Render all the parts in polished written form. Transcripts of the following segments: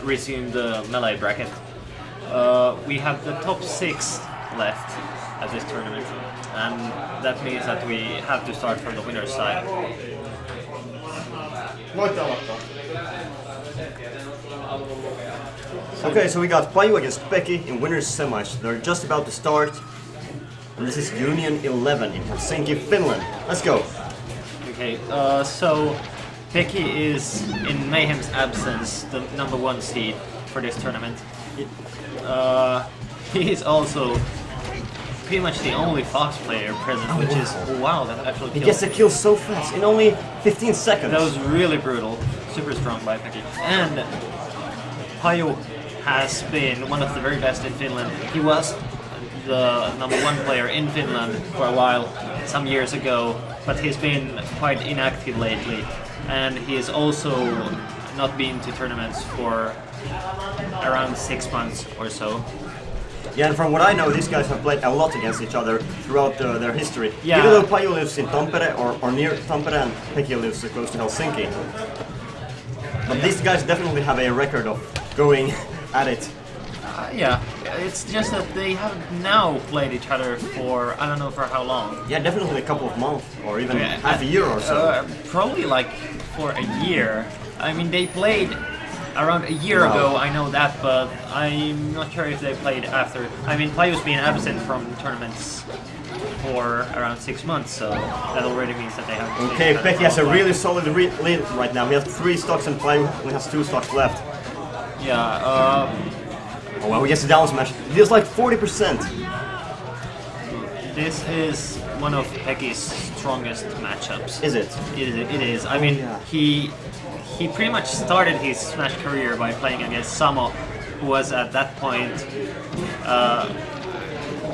resume the melee bracket. We have the top 6 left at this tournament, and that means that we have to start from the winner's side. Okay, so we got Paju against Peki in winners semis. They're just about to start. And this is Union 11 in Helsinki, Finland. Let's go. Okay, so Peki is, in Mayhem's absence, the #1 seed for this tournament. He is also pretty much the only Fox player present, which is, wow, that actually He killed. gets the kill so fast, in only 15 seconds. That was really brutal, super strong by Peki. And Paju has been one of the very best in Finland. He was the #1 player in Finland for a while, some years ago, but he's been quite inactive lately. And he has also not been to tournaments for around 6 months or so. Yeah, and from what I know, these guys have played a lot against each other throughout their history. Yeah. Even though Paju lives in Tampere or near Tampere and Peki lives close to Helsinki. But these guys definitely have a record of going at it. Yeah, it's just that they have now played each other for, I don't know for how long. Yeah, definitely a couple of months or even half a year or so. Probably like for a year. I mean, they played around a year ago, I know that, but I'm not sure if they played after. I mean, Paju's been absent from tournaments for around 6 months, so that already means that they have. Okay, Peki has a really solid lead right now. He has 3 stocks and Paju only has 2 stocks left. Yeah. Oh well, he gets a down smash. It deals like 40%. This is one of Peki's strongest matchups. Is it? It is. I mean, he pretty much started his Smash career by playing against Samo, who was at that point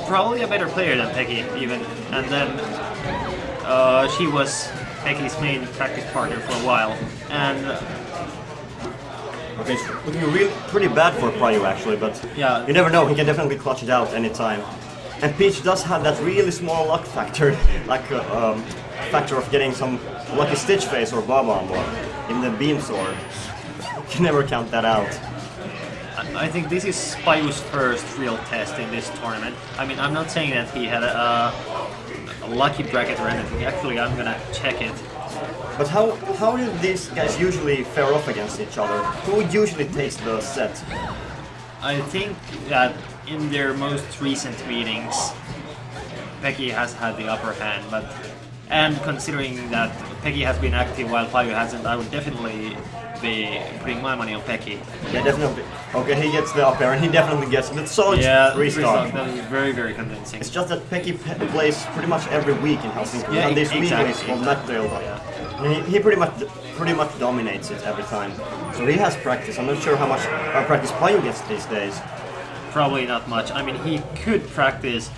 probably a better player than Peki even. And then she was Peki's main practice partner for a while. And okay, it's looking really pretty bad for Paju actually, but yeah, you never know. He can definitely clutch it out anytime. And Peach does have that really small luck factor, like factor of getting some lucky Stitch Face or Bob-omb in the Beam Sword. You can never count that out. I think this is Paju's first real test in this tournament. I mean, I'm not saying that he had a lucky bracket or anything. Actually, I'm gonna check it. But how do these guys usually fare off against each other? Who usually takes the set? I think that in their most recent meetings, Peki has had the upper hand, and considering that Peki has been active while Paju hasn't, I would definitely be putting my money on Peki. Yeah, definitely. Okay, he gets the up air, and he definitely gets the solid 3-star. That was very, very convincing. It's just that Peki plays pretty much every week in Helsinki. Yeah, and these exactly. weeklies called Mattoilta. Yeah. He pretty much dominates it every time. So he has practice. I'm not sure how much practice Paju gets these days. Probably not much. I mean, he could practice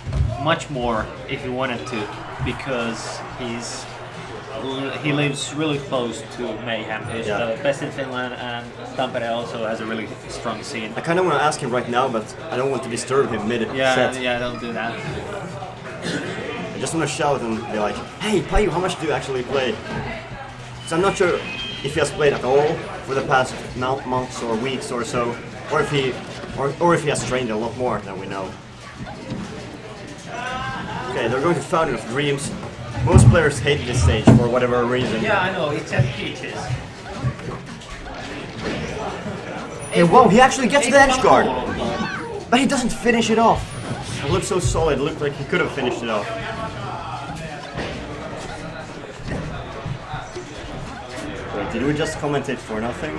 much more if he wanted to, because he lives really close to Mayhem. He's the best in Finland, and Tampere also has a really strong scene. I kind of want to ask him right now, but I don't want to disturb him mid-set. Yeah, don't do that. I just want to shout and be like, "Hey, Paju, how much do you actually play?" So I'm not sure if he has played at all for the past months or weeks or so, or if he has trained a lot more than we know. Okay, they're going to Fountain of Dreams. Most players hate this stage for whatever reason. Yeah, I know, except Peaches. Hey, whoa, he actually gets the edge guard! But he doesn't finish it off! It looks so solid, it looked like he could have finished it off. Wait, did we just commentate for nothing?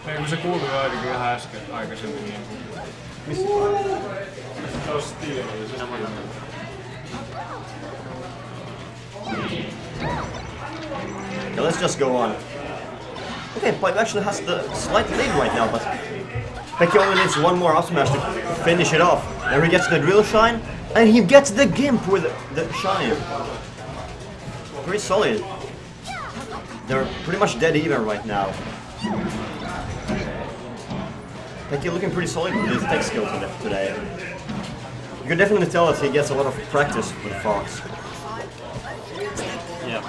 Eikö se kuului ainakin ihan äsken aikaisemmin niin kuin... Missä? Tuossa tiedellä se Okay, let's just go on. Okay, Paju actually has the slight lead right now, but Peki only needs one more up smash to finish it off. There he gets the drill shine, and he gets the gimp with the shine. Pretty solid. They're pretty much dead even right now. Peki looking pretty solid with his tech skills today. You can definitely tell that he gets a lot of practice with Fox. Yeah.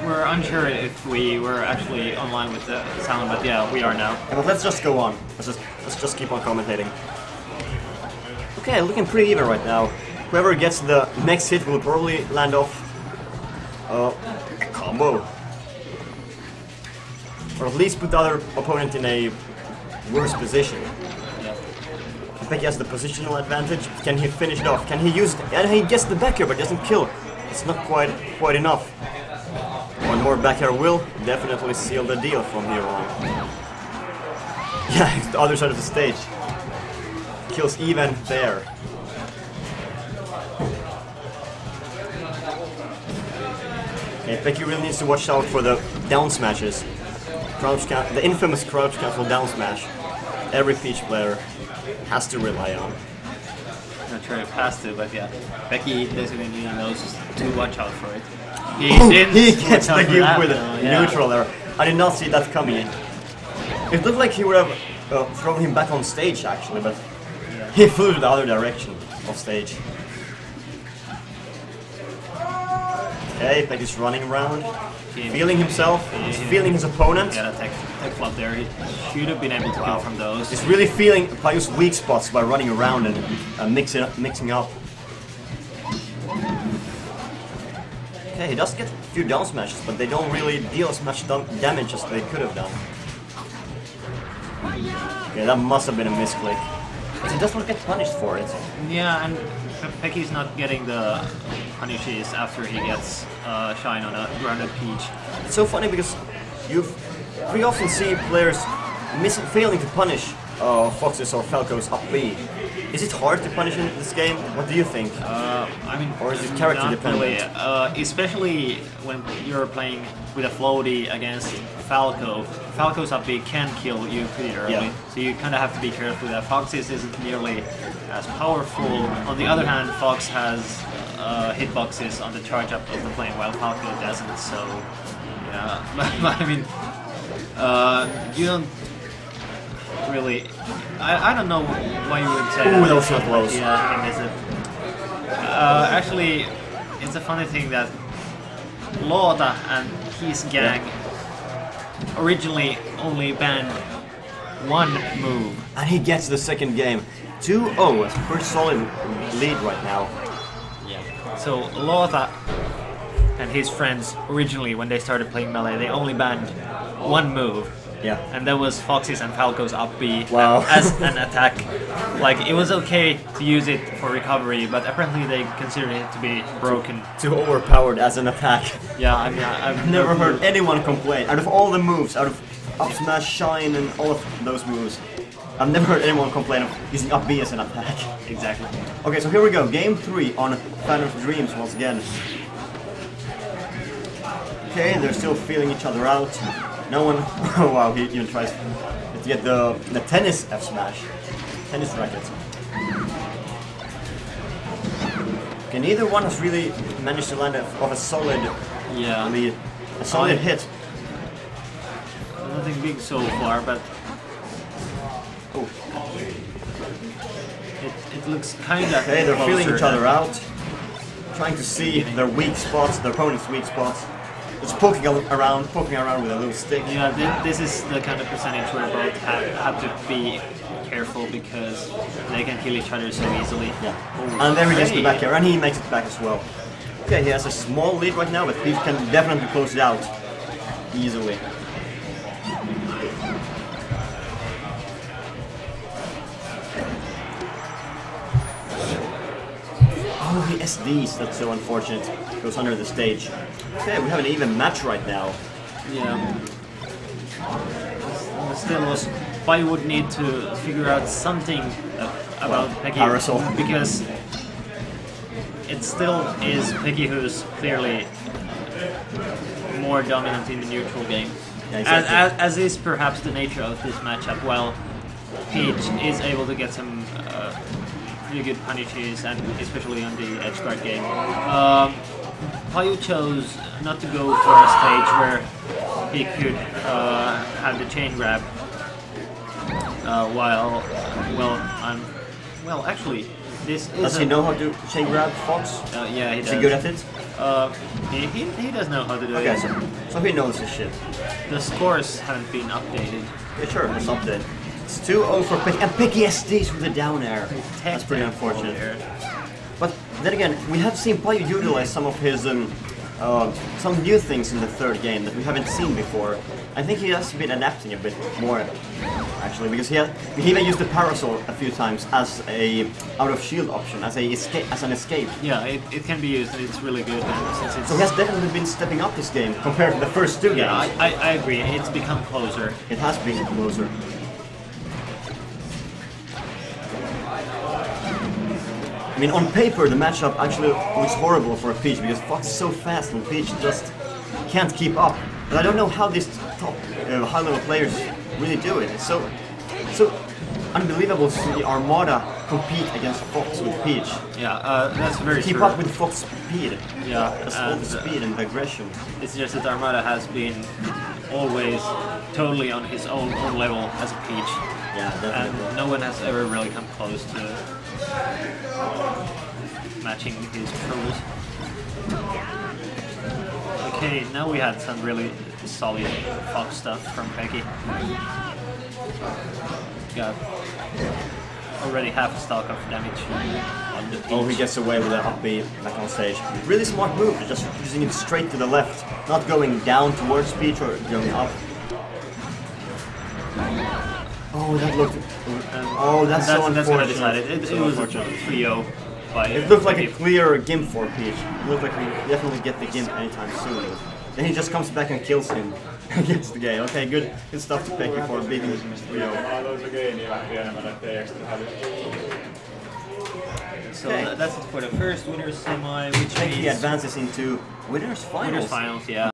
were unsure if we were actually online with the sound, but yeah, we are now. Yeah, but let's just go on. Let's just keep on commentating. Okay, looking pretty even right now. Whoever gets the next hit will probably land off a combo. Or at least put the other opponent in a worse position. Yeah. Peki has the positional advantage. Can he finish it off? Can he use it? And he gets the back air but doesn't kill. It's not quite enough. One more back air will definitely seal the deal from here on. Yeah, it's the other side of the stage. Kills even there. Okay, Peki really needs to watch out for the down smashes. The infamous crouch cancel down smash. Every Peach player has to rely on. Not sure if has to, but yeah. Peki definitely knows to watch out for it. He didn't He gets the watch out for cube that, with though, a yeah. neutral there. I did not see that coming in. It looked like he would have thrown him back on stage actually, but Yeah. he flew to the other direction of stage. Okay, Peki's running around, feeling himself, he's feeling his opponent. Yeah, tech flop there. He should have been able to kill from those. He's really feeling Paju's weak spots by running around and mixing up. Okay, he does get a few down smashes, but they don't really deal as much damage as they could have done. Okay, that must have been a misclick. But he does not get punished for it. Yeah, and Peki's not getting the punishes after he gets shine on a grounded Peach. It's so funny because you pretty often see players failing to punish Foxes or Falcos up B. Is it hard to punish in this game? What do you think? I mean, Or is it character not dependent? really, especially when you're playing with a floaty against Falco. Falco's up B can kill you pretty early, Yeah. so you kind of have to be careful that Fox's isn't nearly as powerful. On the other hand, Fox has hitboxes on the charge up of the flame, while Falco doesn't. So, yeah, but I mean, you don't really. I don't know why you would say Ooh, that. that was not close. Yeah, I miss it. Actually, it's a funny thing that Lota and his gang originally only banned one move. And he gets the second game. 2-0, it's a pretty solid lead right now. So Lota and his friends originally, when they started playing Melee, they only banned one move. Yeah. And that was Fox's and Falco's up B Wow. as an attack. Like, it was okay to use it for recovery, but apparently they considered it to be broken. Too overpowered as an attack. Yeah, I mean, I've Never heard anyone complain. Out of all the moves, out of up smash, shine, and all of those moves, I've never heard anyone complain of using up B as an attack. Exactly. Okay, so here we go. Game 3 on Fan of Dreams once again. Okay, they're still feeling each other out. No one. Oh wow, he even tries to get the tennis F smash. Tennis racket. Okay, neither one has really managed to land off a solid lead. A solid hit. Nothing big so far, but Oh. it looks kind of. Okay, they're feeling each other out. Trying to see their weak spots, their opponent's weak spots. Just poking around with a little stick. Yeah, this is the kind of percentage where both have to be careful because they can kill each other so easily. Yeah. And there he gets the Hey. back air, and he makes it back as well. Okay, he has a small lead right now, but he can definitely close it out easily. Oh, he SDs, that's so unfortunate. Goes under the stage. Okay, we have an even match right now. Yeah. Still, Paju would need to figure out something about Peki parasol. because it still is Peki who's clearly more dominant in the neutral game. Yeah, exactly. As is perhaps the nature of this matchup, while Peach is able to get some pretty good punishes, and especially on the edge guard game. Paju chose not to go for a stage where he could have the chain grab well, actually, this is Does he know how to chain grab Fox? yeah, he Is does. he good at it? He does know how to do Okay, it. so he knows his shit. The scores haven't been updated. Yeah, sure, let's update. It's 2-0 for Peki, and Peki SDs with a down air. That's pretty unfortunate. But then again, we have seen Paju utilize some of his some new things in the third game that we haven't seen before. I think he has been adapting a bit more, actually, because he even used the parasol a few times as a out of shield option, as an escape. Yeah, it can be used. It's really good. Since it's So he has definitely been stepping up his game compared to the first two yeah, games. I agree. It's become closer. It has been closer. I mean, on paper, the matchup actually looks horrible for Peach because Fox is so fast and Peach just can't keep up. But I don't know how these top high-level players really do it. It's so unbelievable to see the Armada compete against Fox with Peach. Yeah, that's very Keep true. up with Fox speed. Yeah, Just all the speed and the aggression. It's just that Armada has been always totally on his own level as a Peach. Yeah, definitely. And no one has ever really come close to matching his prowess. Okay, now we had some really solid Fox stuff from Peki. Got already half a stock of damage on the Peach. Oh, he gets away with an up B back on stage. Really smart move, just using it straight to the left, not going down towards Peach or going up. Oh, that looked... Oh, that's so unfortunate. That's what I decided. It was a unfortunate. 3-0 by... It looked like a clear GIMP for Peach. It looked like we definitely get the GIMP anytime soon. Then he just comes back and kills him against the game. Okay, good stuff to Peki for beating 3-0. So that's it for the first winners semi, which Peki means advances into winners finals. winners finals, yeah.